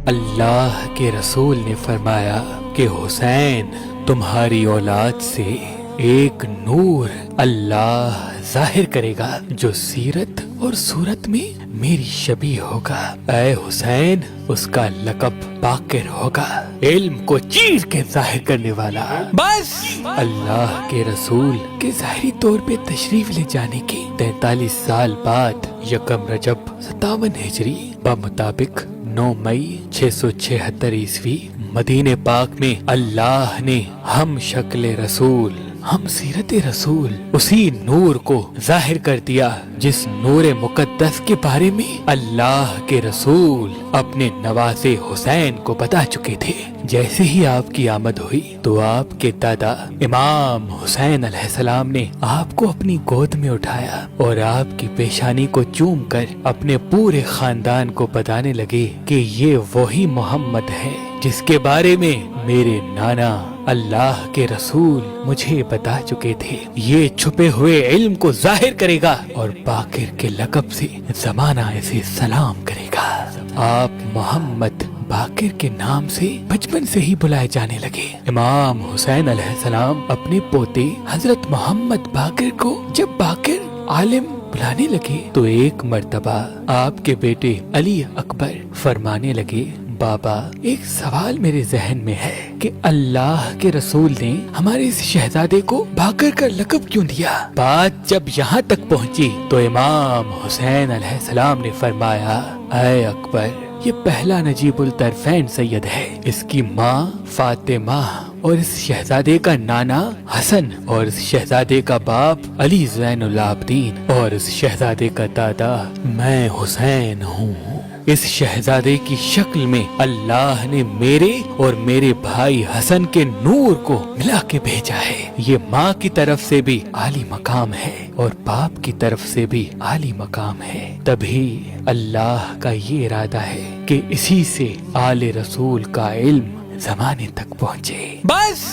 اللہ کے رسول نے فرمایا کہ حسین تمہاری اولاد سے ایک نور اللہ ظاہر کرے گا جو سیرت اور صورت میں میری شبیہ ہوگا۔ اے حسین اس کا لقب باقر ہوگا، علم کو چیر کے ظاہر کرنے والا۔ بس اللہ کے رسول کے ظاہری طور پہ تشریف لے جانے کے 43 سال بعد یکم رجب 57 ہجری بمطابق 9 مئی 676 عیسوی مدینہ پاک میں اللہ نے ہم شکل رسول، ہم سیرت رسول، اسی نور کو ظاہر کر دیا جس نور مقدس کے بارے میں اللہ کے رسول اپنے نواسے حسین کو بتا چکے تھے۔ جیسے ہی آپ کی آمد ہوئی تو آپ کے دادا امام حسین علیہ السلام نے آپ کو اپنی گود میں اٹھایا اور آپ کی پیشانی کو چوم کر اپنے پورے خاندان کو بتانے لگے کہ یہ وہی محمد ہے جس کے بارے میں میرے نانا اللہ کے رسول مجھے بتا چکے تھے۔ یہ چھپے ہوئے علم کو ظاہر کرے گا اور باقر کے لقب سے زمانہ اسے سلام کرے گا۔ آپ محمد باقر کے نام سے بچپن سے ہی بلائے جانے لگے۔ امام حسین علیہ السلام اپنے پوتے حضرت محمد باقر کو جب باقر عالم بلانے لگے تو ایک مرتبہ آپ کے بیٹے علی اکبر فرمانے لگے، بابا ایک سوال میرے ذہن میں ہے کہ اللہ کے رسول نے ہمارے اس شہزادے کو باقر کا لقب کیوں دیا؟ بات جب یہاں تک پہنچی تو امام حسین علیہ السلام نے فرمایا، اے اکبر یہ پہلا نجیب الطرفین سید ہے، اس کی ماں فاطمہ اور اس شہزادے کا نانا حسن اور اس شہزادے کا باپ علی زین العابدین اور اس شہزادے کا دادا میں حسین ہوں۔ اس شہزادے کی شکل میں اللہ نے میرے اور میرے بھائی حسن کے نور کو ملا کے بھیجا ہے۔ یہ ماں کی طرف سے بھی عالی مقام ہے اور باپ کی طرف سے بھی عالی مقام ہے۔ تبھی اللہ کا یہ ارادہ ہے کہ اسی سے آل رسول کا علم زمانے تک پہنچے۔ بس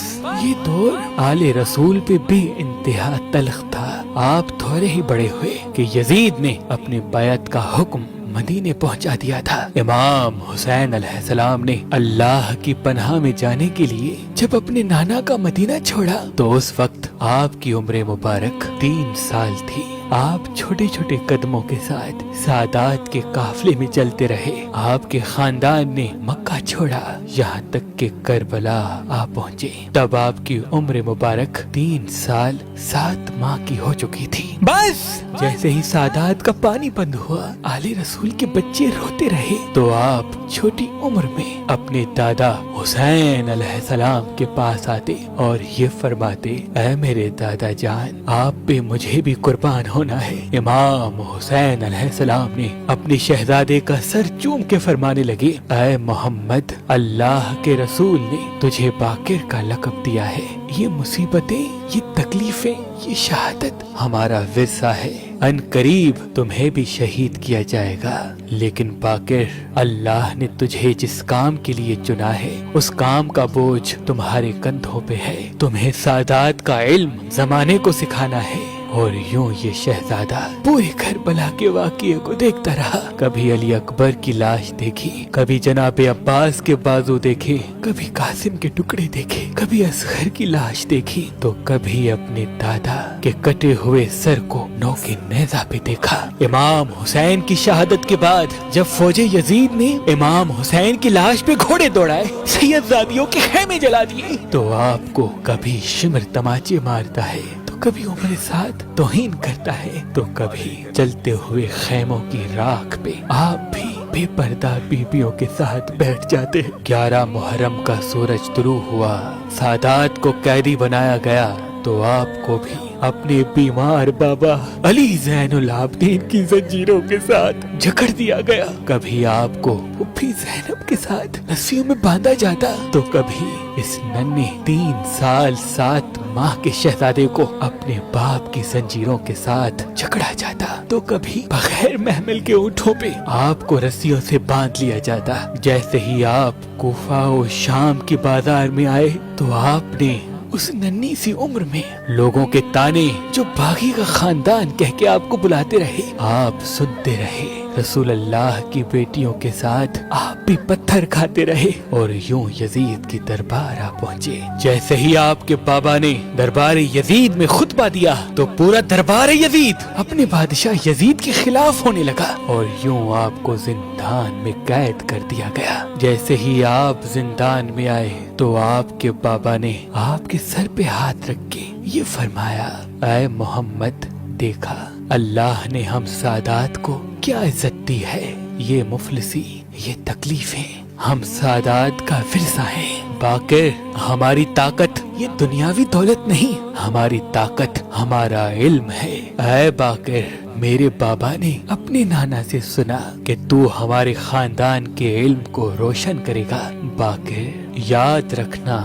یہ دور آل رسول پہ بے انتہا تلخ تھا۔ آپ تھوڑے ہی بڑے ہوئے کہ یزید نے اپنے بیعت کا حکم مدینے پہنچا دیا تھا۔ امام حسین علیہ السلام نے اللہ کی پناہ میں جانے کے لیے جب اپنے نانا کا مدینہ چھوڑا تو اس وقت آپ کی عمر مبارک 3 سال تھی۔ آپ چھوٹے چھوٹے قدموں کے ساتھ سادات کے قافلے میں چلتے رہے۔ آپ کے خاندان نے مکہ چھوڑا یہاں تک کہ کربلا آ پہنچے۔ تب آپ کی عمر مبارک 3 سال 7 ماہ کی ہو چکی تھی۔ بس جیسے ہی سادات کا پانی بند ہوا، آل رسول کے بچے روتے رہے تو آپ چھوٹی عمر میں اپنے دادا حسین علیہ السلام کے پاس آتے اور یہ فرماتے، اے میرے دادا جان آپ پہ مجھے بھی قربان ہونا ہے۔ امام حسین علیہ السلام نے اپنے شہزادے کا سر چوم کے فرمانے لگے، اے محمد اللہ کے رسول نے تجھے باقر کا لقب دیا ہے۔ یہ مصیبتیں، یہ تکلیفیں، یہ شہادت ہمارا ورثہ ہے۔ ان قریب تمہیں بھی شہید کیا جائے گا، لیکن باقر اللہ نے تجھے جس کام کے لیے چنا ہے اس کام کا بوجھ تمہارے کندھوں پہ ہے۔ تمہیں سادات کا علم زمانے کو سکھانا ہے۔ اور یوں یہ شہزادہ پورے کربلا کے واقعے کو دیکھتا رہا۔ کبھی علی اکبر کی لاش دیکھی، کبھی جناب عباس کے بازو دیکھے، کبھی قاسم کے ٹکڑے دیکھے، کبھی اصغر کی لاش دیکھی تو کبھی اپنے دادا کے کٹے ہوئے سر کو نوک نیزہ پہ دیکھا۔ امام حسین کی شہادت کے بعد جب فوج یزید نے امام حسین کی لاش پہ گھوڑے دوڑائے، سید زادیوں کے خیمے جلا دیے تو آپ کو کبھی شمر تماچے مارتا ہے، کبھی عمر ساتھ توہین کرتا ہے تو کبھی چلتے ہوئے خیموں کی راکھ پہ آپ بھی بے پردہ بیویوں کے ساتھ بیٹھ جاتے ہیں۔ 11 محرم کا سورج طلوع ہوا، سادات کو قیدی بنایا گیا تو آپ کو بھی اپنے بیمار بابا علی زین العابدین کی زنجیروں کے ساتھ جکڑ دیا گیا۔ کبھی آپ کو پھوپھی زینب کے ساتھ رسیوں میں باندھا جاتا تو کبھی اس ننھے 3 سال 7 ماہ کے شہزادے کو اپنے باپ کی زنجیروں کے ساتھ جکڑا جاتا تو کبھی بغیر محمل کے اونٹوں پہ آپ کو رسیوں سے باندھ لیا جاتا۔ جیسے ہی آپ کوفہ و شام کی بازار میں آئے تو آپ نے اس ننھی سی عمر میں لوگوں کے تانے جو باغی کا خاندان کہہ کے آپ کو بلاتے رہے آپ سنتے رہے۔ رسول اللہ کی بیٹیوں کے ساتھ آپ بھی پتھر کھاتے رہے اور یوں یزید کی دربار آ پہنچے۔ جیسے ہی آپ کے بابا نے دربار یزید میں خطبہ دیا تو پورا دربار یزید اپنے بادشاہ یزید کے خلاف ہونے لگا اور یوں آپ کو زندان میں قید کر دیا گیا۔ جیسے ہی آپ زندان میں آئے تو آپ کے بابا نے آپ کے سر پہ ہاتھ رکھ کے یہ فرمایا، اے محمد، دیکھا اللہ نے ہم سادات کو کیا عزت دی ہے، یہ مفلسی، یہ تکلیفیں ہم سادات کا ورثہ ہیں۔ باقر، ہماری طاقت یہ دنیاوی دولت نہیں، ہماری طاقت ہمارا علم ہے۔ اے باقر، میرے بابا نے اپنے نانا سے سنا کہ تو ہمارے خاندان کے علم کو روشن کرے گا۔ باقر، یاد رکھنا،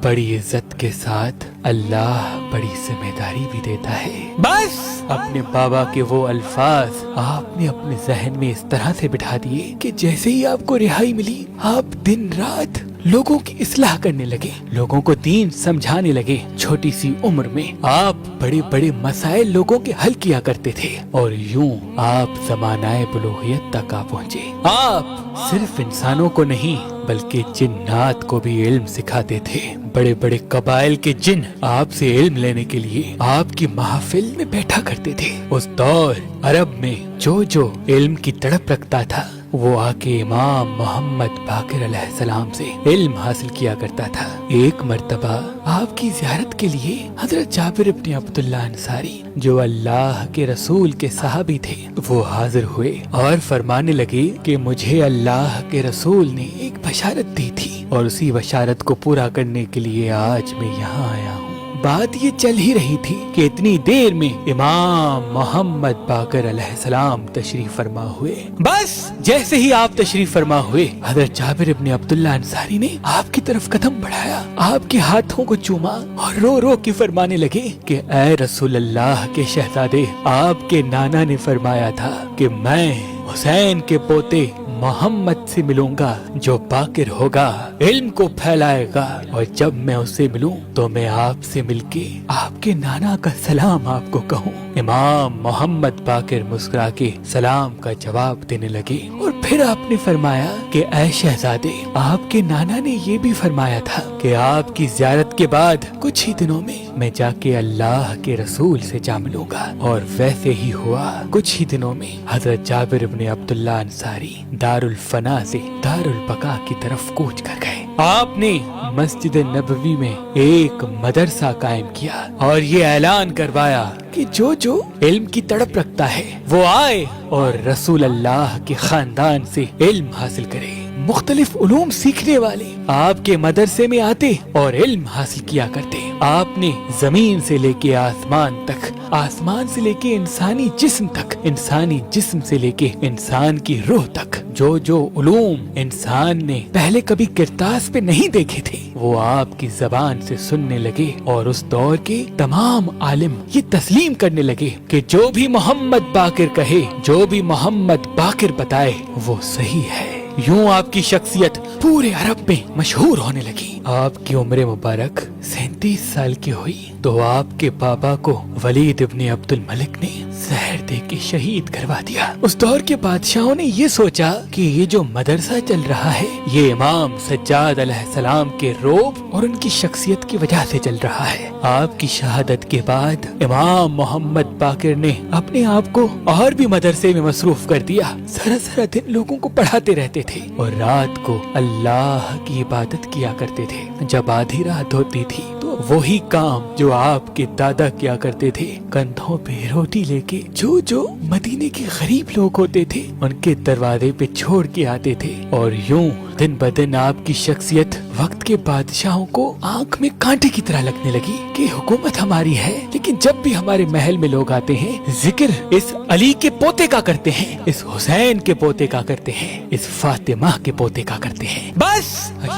بڑی عزت کے ساتھ اللہ بڑی ذمہ داری بھی دیتا ہے۔ بس اپنے بابا کے وہ الفاظ آپ نے اپنے ذہن میں اس طرح سے بٹھا دیے کہ جیسے ہی آپ کو رہائی ملی آپ دن رات لوگوں کی اصلاح کرنے لگے، لوگوں کو دین سمجھانے لگے۔ چھوٹی سی عمر میں آپ بڑے بڑے مسائل لوگوں کے حل کیا کرتے تھے اور یوں آپ زمانہ بلوغیت تک آ پہنچے۔ آپ صرف انسانوں کو نہیں بلکہ جنات کو بھی علم سکھاتے تھے۔ بڑے بڑے قبائل کے جن آپ سے علم لینے کے لیے آپ کی محفل میں بیٹھا کرتے تھے۔ اس دور عرب میں جو علم کی تڑپ رکھتا تھا وہ آ کے امام محمد باقر علیہ السلام سے علم حاصل کیا کرتا تھا۔ ایک مرتبہ آپ کی زیارت کے لیے حضرت جابر ابن عبداللہ انصاری جو اللہ کے رسول کے صحابی تھے وہ حاضر ہوئے اور فرمانے لگے کہ مجھے اللہ کے رسول نے ایک بشارت دی تھی اور اسی بشارت کو پورا کرنے کے لیے آج میں یہاں آیا ہوں۔ بات یہ چل ہی رہی تھی کہ اتنی دیر میں امام محمد باقر علیہ السلام تشریف فرما ہوئے۔ بس جیسے ہی آپ تشریف فرما ہوئے حضرت جابر ابن عبداللہ انصاری نے آپ کی طرف قدم بڑھایا، آپ کے ہاتھوں کو چوما اور رو رو کے فرمانے لگے کہ اے رسول اللہ کے شہزادے، آپ کے نانا نے فرمایا تھا کہ میں حسین کے پوتے محمد سے ملوں گا جو باقر ہوگا، علم کو پھیلائے گا، اور جب میں اس سے ملوں تو میں آپ سے مل کے آپ کے نانا کا سلام آپ کو کہوں۔ امام محمد باقر مسکرا کے سلام کا جواب دینے لگے اور پھر آپ نے فرمایا کہ اے شہزادے، آپ کے نانا نے یہ بھی فرمایا تھا کہ آپ کی زیارت کے بعد کچھ ہی دنوں میں جا کے اللہ کے رسول سے جا ملوں گا، اور ویسے ہی ہوا۔ کچھ ہی دنوں میں حضرت جابر ابن عبداللہ انصاری دار الفنا سے دار البقاء کی طرف کوچ کر گئے۔ آپ نے مسجد نبوی میں ایک مدرسہ قائم کیا اور یہ اعلان کروایا کہ جو علم کی تڑپ رکھتا ہے وہ آئے اور رسول اللہ کے خاندان سے علم حاصل کرے۔ مختلف علوم سیکھنے والے آپ کے مدرسے میں آتے اور علم حاصل کیا کرتے۔ آپ نے زمین سے لے کے آسمان تک، آسمان سے لے کے انسانی جسم تک، انسانی جسم سے لے کے انسان کی روح تک جو علوم انسان نے پہلے کبھی کرتاس پہ نہیں دیکھے تھے وہ آپ کی زبان سے سننے لگے، اور اس دور کے تمام عالم یہ تسلیم کرنے لگے کہ جو بھی محمد باقر کہے، جو بھی محمد باقر بتائے وہ صحیح ہے۔ یوں آپ کی شخصیت پورے عرب میں مشہور ہونے لگی۔ آپ کی عمر مبارک 37 سال کی ہوئی تو آپ کے بابا کو ولید ابن عبد الملک نے زہر دے کے شہید کروا دیا۔ اس دور کے بادشاہوں نے یہ سوچا کہ یہ جو مدرسہ چل رہا ہے یہ امام سجاد علیہ السلام کے روب اور ان کی شخصیت کی وجہ سے چل رہا ہے۔ آپ کی شہادت کے بعد امام محمد باقر نے اپنے آپ کو اور بھی مدرسے میں مصروف کر دیا۔ سارا دن لوگوں کو پڑھاتے رہتے تھے اور رات کو اللہ کی عبادت کیا کرتے تھے۔ جب آدھی رات ہوتی تھی تو وہی کام جو آپ کے دادا کیا کرتے تھے، کندھوں پہ روٹی لے کے جو مدینے کے غریب لوگ ہوتے تھے ان کے دروازے پہ چھوڑ کے آتے تھے، اور یوں دن بدن آپ کی شخصیت وقت کے بادشاہوں کو آنکھ میں کانٹے کی طرح لگنے لگی کہ حکومت ہماری ہے لیکن جب بھی ہمارے محل میں لوگ آتے ہیں ذکر اس علی کے پوتے کا کرتے ہیں، اس حسین کے پوتے کا کرتے ہیں، اس فاطمہ کے پوتے کا کرتے ہیں۔ بس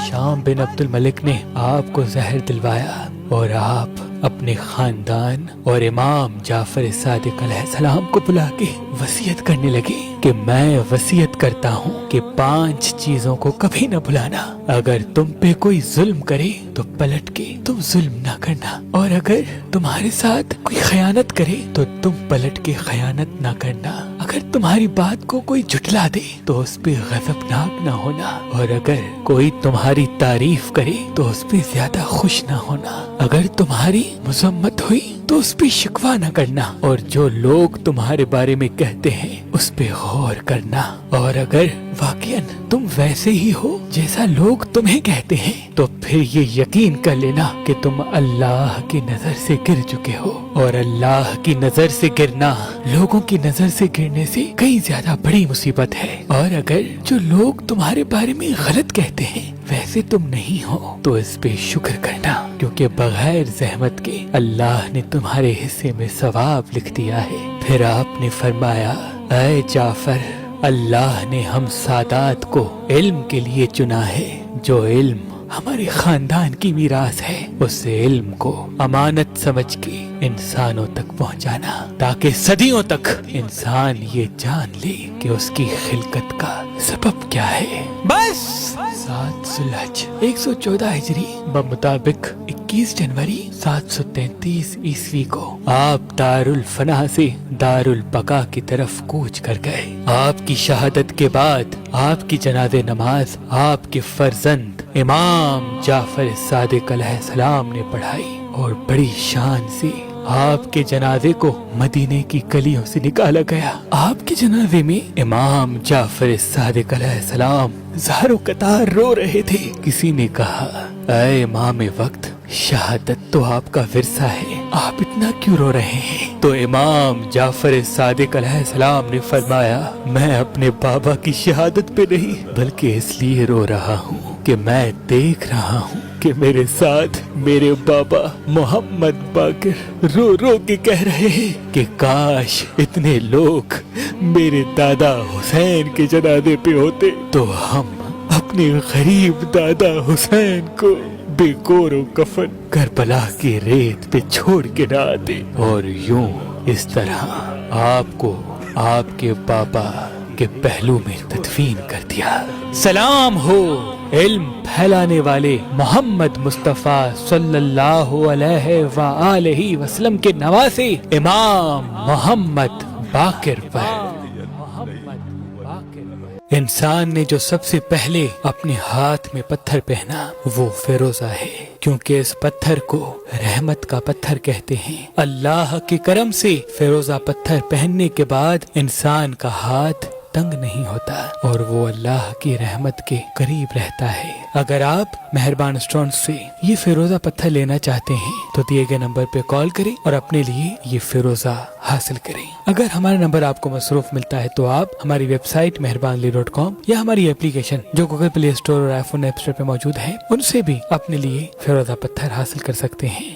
شام بن عبد الملک نے آپ کو زہر دلوایا اور آپ اپنے خاندان اور امام جعفر صادق علیہ السلام کو بلا کے وصیت کرنے لگے کہ میں وصیت کرتا ہوں کہ 5 چیزوں کو کبھی نہ بھلانا۔ اگر تم پہ کوئی ظلم کرے تو پلٹ کے تم ظلم نہ کرنا، اور اگر تمہارے ساتھ کوئی خیانت کرے تو تم پلٹ کے خیانت نہ کرنا۔ اگر تمہاری بات کو کوئی جھٹلا دے تو اس پہ غضبناک نہ ہونا، اور اگر کوئی تمہاری تعریف کرے تو اس پہ زیادہ خوش نہ ہونا، اگر تمہاری مذمت ہوئی تو اس پہ شکوہ نہ کرنا، اور جو لوگ تمہارے بارے میں کہتے ہیں اس پہ غور کرنا، اور اگر واقعاً تم ویسے ہی ہو جیسا لوگ تمہیں کہتے ہیں تو پھر یہ یقین کر لینا کہ تم اللہ کی نظر سے گر چکے ہو، اور اللہ کی نظر سے گرنا لوگوں کی نظر سے گرنے سے کئی زیادہ بڑی مصیبت ہے۔ اور اگر جو لوگ تمہارے بارے میں غلط کہتے ہیں ویسے تم نہیں ہو تو اس پہ شکر کرنا، کیونکہ بغیر زحمت کے اللہ نے تمہارے حصے میں ثواب لکھ دیا ہے۔ پھر آپ نے فرمایا، اے جعفر، اللہ نے ہم سادات کو علم کے لیے چنا ہے، جو علم ہمارے خاندان کی میراث ہے، اس علم کو امانت سمجھ کے انسانوں تک پہنچانا، تاکہ صدیوں تک انسان یہ جان لے کہ اس کی خلقت کا سبب کیا ہے۔ بس 7 ذوالحج 114 ہجری بمطابق 21 جنوری 733 عیسوی کو آپ دارالفنا سے دارالبقا کی طرف کوچ کر گئے۔ آپ کی شہادت کے بعد آپ کی جنازہ نماز آپ کے فرزند امام جعفر صادق علیہ السلام نے پڑھائی، اور بڑی شان سے آپ کے جنازے کو مدینے کی گلیوں سے نکالا گیا۔ آپ کے جنازے میں امام جعفر صادق علیہ السلام زارو قطار رو رہے تھے۔ کسی نے کہا، اے امام وقت، شہادت تو آپ کا ورثہ ہے، آپ اتنا کیوں رو رہے ہیں؟ تو امام جعفر صادق علیہ السلام نے فرمایا، میں اپنے بابا کی شہادت پہ نہیں بلکہ اس لیے رو رہا ہوں کہ میں دیکھ رہا ہوں کہ میرے ساتھ میرے بابا محمد باقر رو رو کے کہہ رہے ہیں کہ کاش اتنے لوگ میرے دادا حسین کے جنازے پہ ہوتے تو ہم اپنے غریب دادا حسین کو بے کور و کفن کربلا کی ریت پہ چھوڑ کے نہ آتے، اور یوں اس طرح آپ کو آپ کے بابا کے پہلو میں تدفین کر دیا۔ سلام ہو علم پھیلانے والے محمد مصطفیٰ صلی اللہ علیہ وآلہ وسلم کے نواسے امام محمد باقر پر۔ انسان نے جو سب سے پہلے اپنے ہاتھ میں پتھر پہنا وہ فیروزہ ہے، کیونکہ اس پتھر کو رحمت کا پتھر کہتے ہیں۔ اللہ کے کرم سے فیروزہ پتھر پہننے کے بعد انسان کا ہاتھ تنگ نہیں ہوتا، اور وہ اللہ کی رحمت کے قریب رہتا ہے۔ اگر آپ مہربان اسٹون سے یہ فیروزہ پتھر لینا چاہتے ہیں تو دیے گئے نمبر پہ کال کریں اور اپنے لیے یہ فیروزہ حاصل کریں۔ اگر ہمارا نمبر آپ کو مصروف ملتا ہے تو آپ ہماری ویب سائٹ مہربانلی.com یا ہماری اپلیکیشن جو گوگل پلے اسٹور اور آئی فون ایپ اسٹور پہ موجود ہے ان سے بھی اپنے لیے فیروزہ پتھر حاصل کر سکتے ہیں۔